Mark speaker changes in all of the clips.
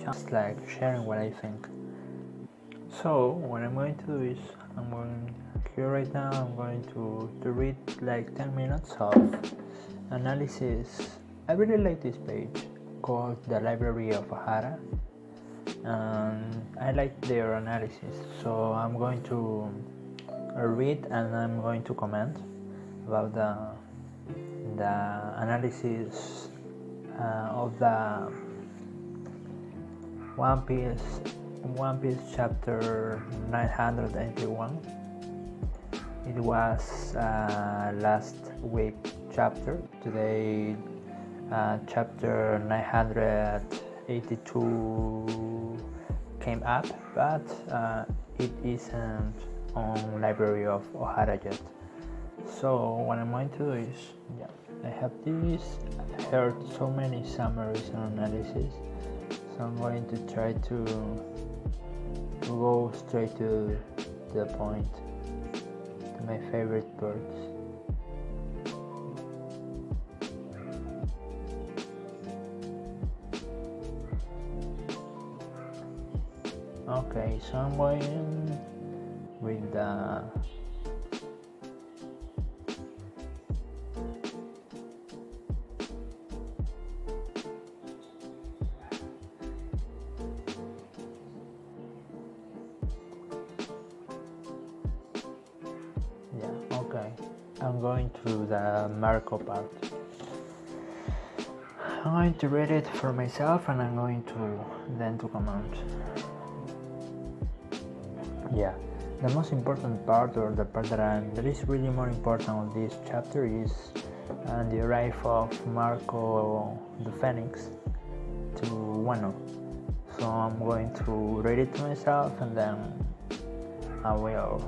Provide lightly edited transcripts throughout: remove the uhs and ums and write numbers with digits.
Speaker 1: just like sharing what I think. So what I'm going to do is here right now I'm going to read like 10 minutes of analysis. I really like this page called the Library of Ohara, and I like their analysis, so I'm going to read and I'm going to comment about the analysis of the One Piece chapter 981. It was last week chapter. Today chapter 982 came up, but it isn't on Library of Ohara yet. So what I'm going to do is, I have this. I've heard so many summaries and analysis, so I'm going to try to go straight to the point, to my favorite parts. Okay, so I'm going with the I'm going to the Marco part. I'm going to read it for myself and I'm going to then to comment. The most important part, or the part that is really more important on this chapter, is the arrival of Marco the Phoenix to Wano. So I'm going to read it to myself and then I will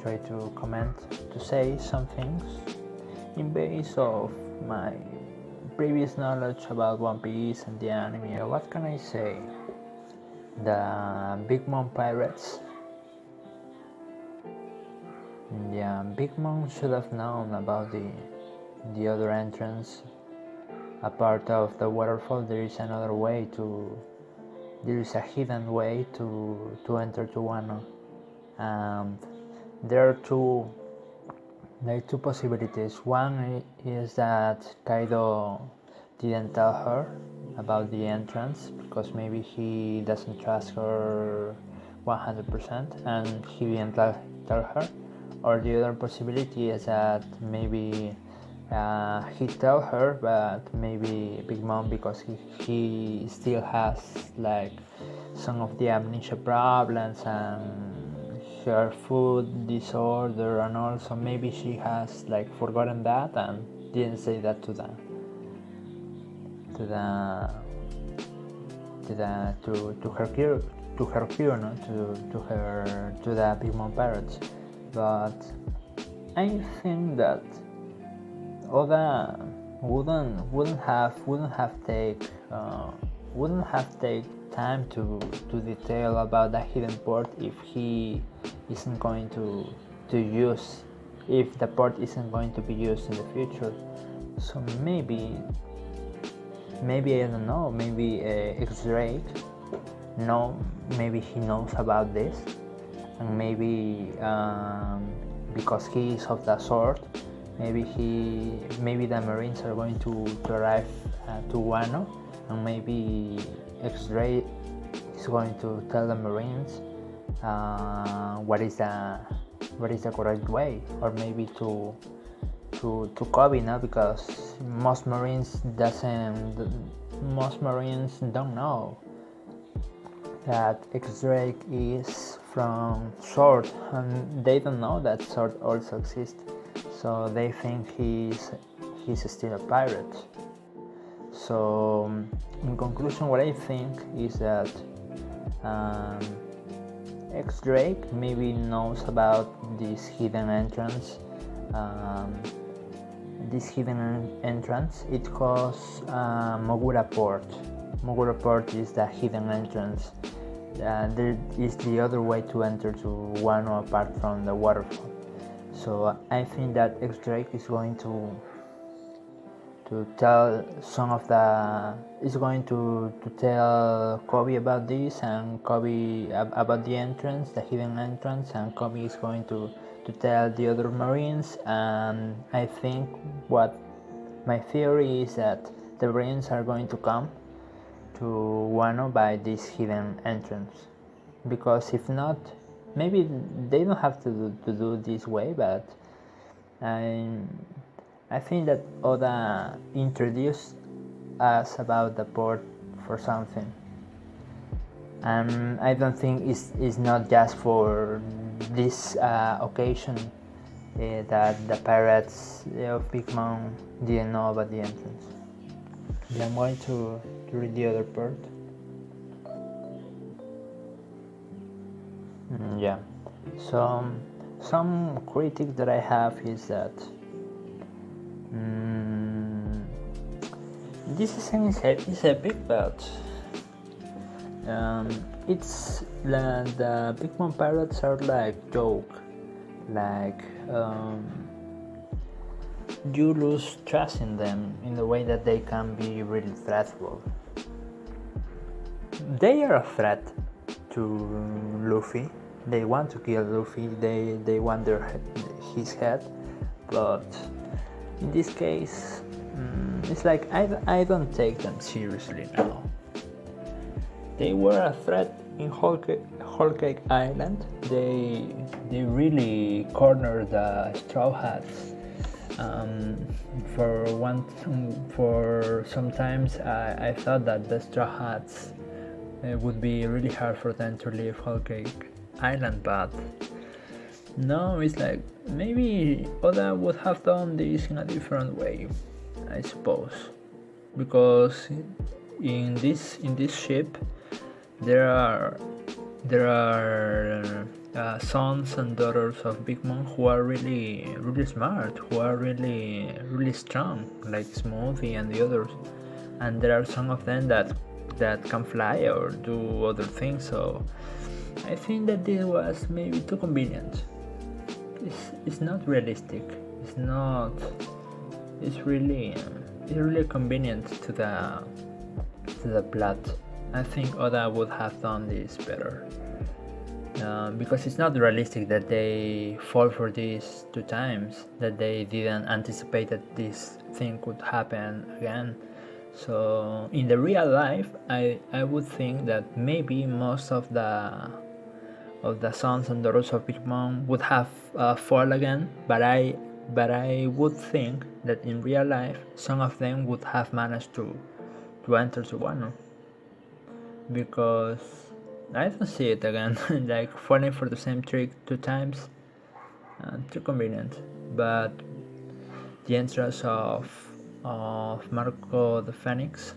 Speaker 1: try to comment, to say some things in base of my previous knowledge about One Piece and the anime. What can I say? The Big Mom pirates. Big Mom should have known about the other entrance. A part of the waterfall, there is another way to. There is a hidden way to enter to Wano, and there are two possibilities. One is that Kaido didn't tell her about the entrance because maybe he doesn't trust her 100% and he didn't tell her. Or the other possibility is that maybe he tell her, but maybe Big Mom, because he still has like some of the amnesia problems and her food disorder, and also maybe she has like forgotten that and didn't say that to her crew, no? to the Big Mom pirates. But I think that Oda wouldn't have take time to detail about the hidden port if he isn't going to use, if the port isn't going to be used in the future. So maybe I don't know, maybe X-Drake, maybe he knows about this, and maybe because he is of the sword, maybe the Marines are going to arrive to Wano, and maybe X-Ray is going to tell the Marines what is the correct way, or maybe to Kobe, because most Marines don't know that X-Drake is from Sword, and they don't know that Sword also exists, so they think he's still a pirate. So in conclusion, what I think is that X-Drake maybe knows about this hidden entrance. It calls Mogura Port. Mogura Port is the hidden entrance. There is the other way to enter to Wano apart from the waterfall. So I think that X-Drake is going to to tell some of the is going to tell Kobe about this, and Kobe about the entrance, the hidden entrance, and Kobe is going to tell the other Marines. And I think what my theory is that the Marines are going to come to Wano by this hidden entrance, because if not, maybe they don't have to do this way, but I think that Oda introduced us about the port for something, and I don't think it's not just for this occasion that the pirates of Big Mom didn't know about the entrance. Yeah, I'm going to read the other part. Yeah, so some critic that I have is that this is epic, but it's the Big Mom pirates are like joke, like you lose trust in them in the way that they can be really threatful. They are a threat to Luffy. They want to kill Luffy. They want his head, but in this case, it's like I don't take them seriously now. They were a threat in Whole Cake Island. They really cornered the Straw Hats. For sometimes I thought that the Straw Hats would be really hard for them to leave Whole Cake Island, but no, it's like maybe Oda would have done this in a different way, I suppose, because in this ship there are sons and daughters of Big Mom who are really smart, who are really strong, like Smoothie and the others, and there are some of them that can fly or do other things. So I think that this was maybe too convenient. It's not realistic. It's really convenient to the plot. I think Oda would have done this better, because it's not realistic that they fall for this 2 times, that they didn't anticipate that this thing could happen again. So in the real life, I would think that maybe most of the sons and daughters of Big Mom would have fall again, but I would think that in real life some of them would have managed to enter to Wano, because I don't see it again. Like falling for the same trick 2 times, too convenient. But the entrance of Marco the Phoenix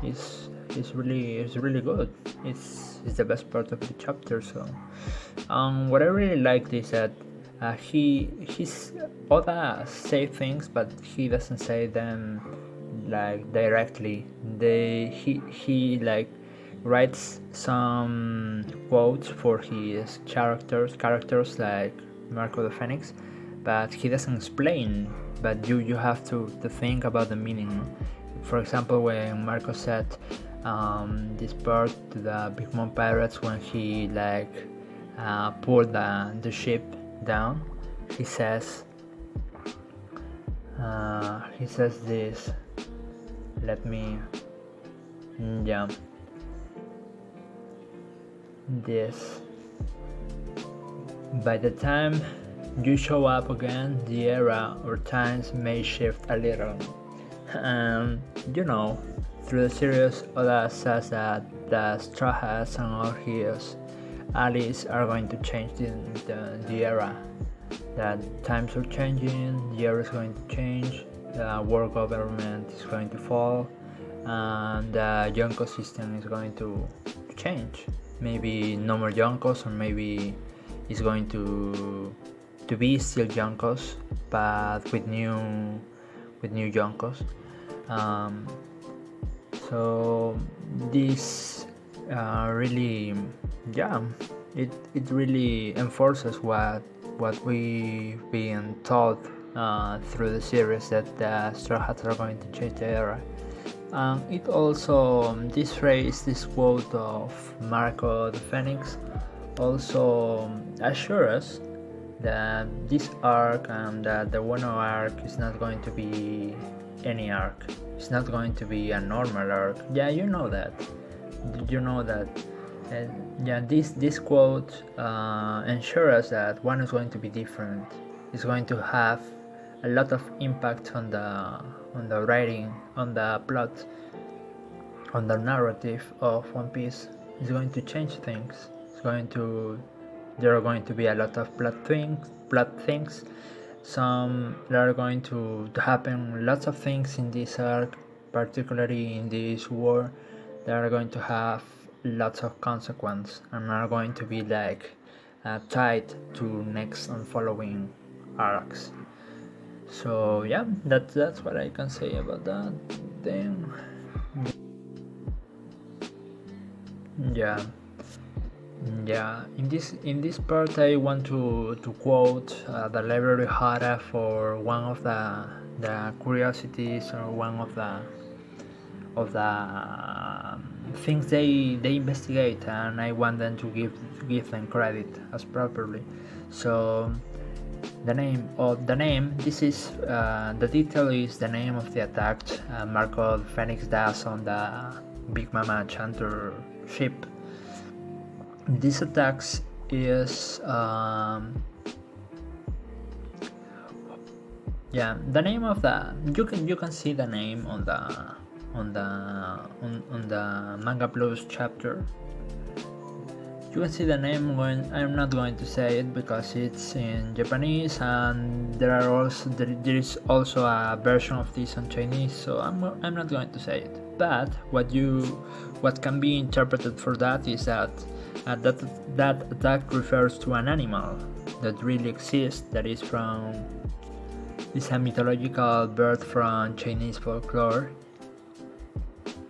Speaker 1: is really good. It's the best part of the chapter. So what I really liked is that he's Oda say things, but he doesn't say them like directly. He like writes some quotes for his characters like Marco the Phoenix, but he doesn't explain, but you have to think about the meaning. For example, when Marco said this part to the Big Mom pirates, when he like pulled the ship down, he says this, let me this: by the time you show up again, the era or times may shift a little. Through the series, Oda says that the Straw Hats and all his allies are going to change the era. That times are changing, the era is going to change, the world government is going to fall, and the Yonko system is going to change. Maybe no more Yonkos, or maybe it's going to be still Yonkos, but with new Yonkos. So this really, it really enforces what we've been taught through the series that the Straw Hats are going to change the era. It also, this phrase, this quote of Marco the Phoenix also assures us that this arc and that the Wano arc is not going to be any arc. It's not going to be a normal arc. Yeah, you know that. You know that. Yeah, this quote ensures us that Wano is going to be different. It's going to have a lot of impact on the writing, on the plot, on the narrative of One Piece. It's going to change things. There are going to be a lot of plot things. There are going to happen lots of things in this arc, particularly in this war. They are going to have lots of consequence and are going to be like tied to next and following arcs. So yeah, that's what I can say about that thing. Yeah. In this part, I want to quote the library Hara for one of the curiosities, or one of the things they investigate, and I want them to give them credit as properly. So the name, this is the detail is the name of the attack Marco Phoenix does on the Big Mama Chanter ship. This attacks is the name of the, you can see the name on the Manga Plus chapter. You can see the name when I'm not going to say it because it's in Japanese, and there is also a version of this on Chinese, so I'm not going to say it. But what can be interpreted for that is that that attack refers to an animal that really exists, that is a mythological bird from Chinese folklore.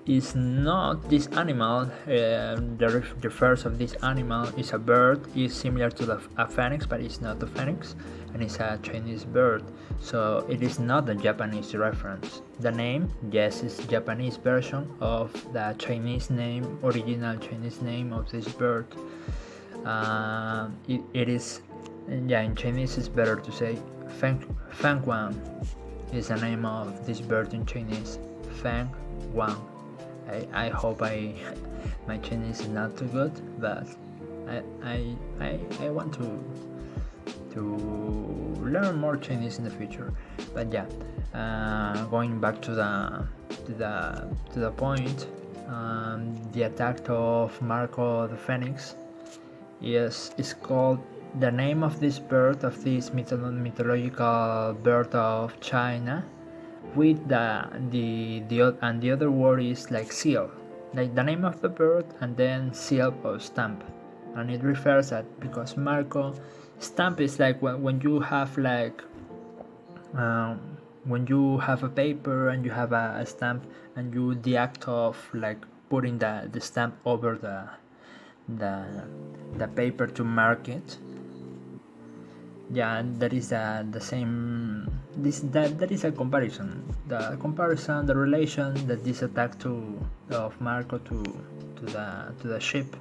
Speaker 1: Is not this animal, the first of this animal is a bird, is similar to a phoenix, but it's not a phoenix, and it's a Chinese bird, so it is not a Japanese reference. The name, yes, is Japanese version of the original Chinese name of this bird. It is, in Chinese it's better to say Feng Wang is the name of this bird in Chinese. Feng Wang. I hope my Chinese is not too good, but I want to learn more Chinese in the future. But yeah, going back to the point, the attack of Marco the Phoenix is called, the name of this bird, of this mythological bird of China, with the other word is like seal, like the name of the bird and then seal or stamp, and it refers that because Marco stamp is like when you have like when you have a paper and you have a stamp, and you the act of like putting the stamp over the paper to mark it. Yeah, that is the same. That is a comparison. The relation that this attack of Marco to the ship,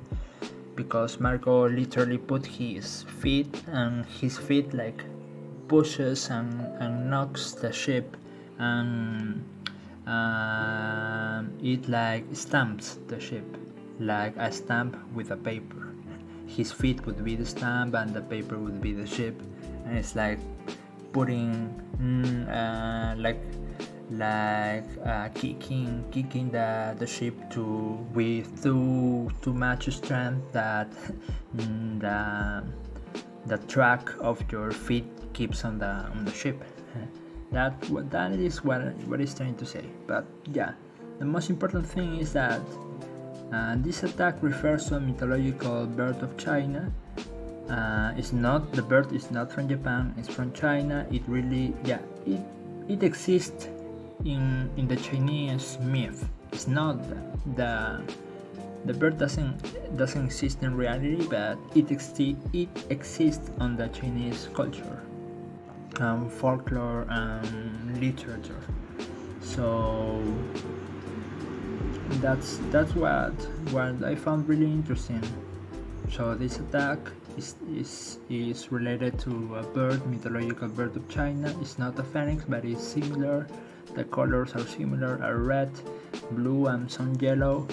Speaker 1: because Marco literally put his feet, and his feet like pushes and knocks the ship, and it like stamps the ship like a stamp with a paper. His feet would be the stamp and the paper would be the ship, and it's like putting kicking the ship with too much strength that the track of your feet keeps on the ship. That is what it's trying to say. But yeah, the most important thing is that this attack refers to a mythological bird of China. The bird is not from Japan, it's from China. It exists in the Chinese myth. It's not the bird doesn't exist in reality, but it exists on the Chinese culture. folklore and literature. So that's what I found really interesting. So this attack is related to a bird, mythological bird of China. It's not a phoenix, but it's similar. The colors are similar, are red, blue, and some yellow.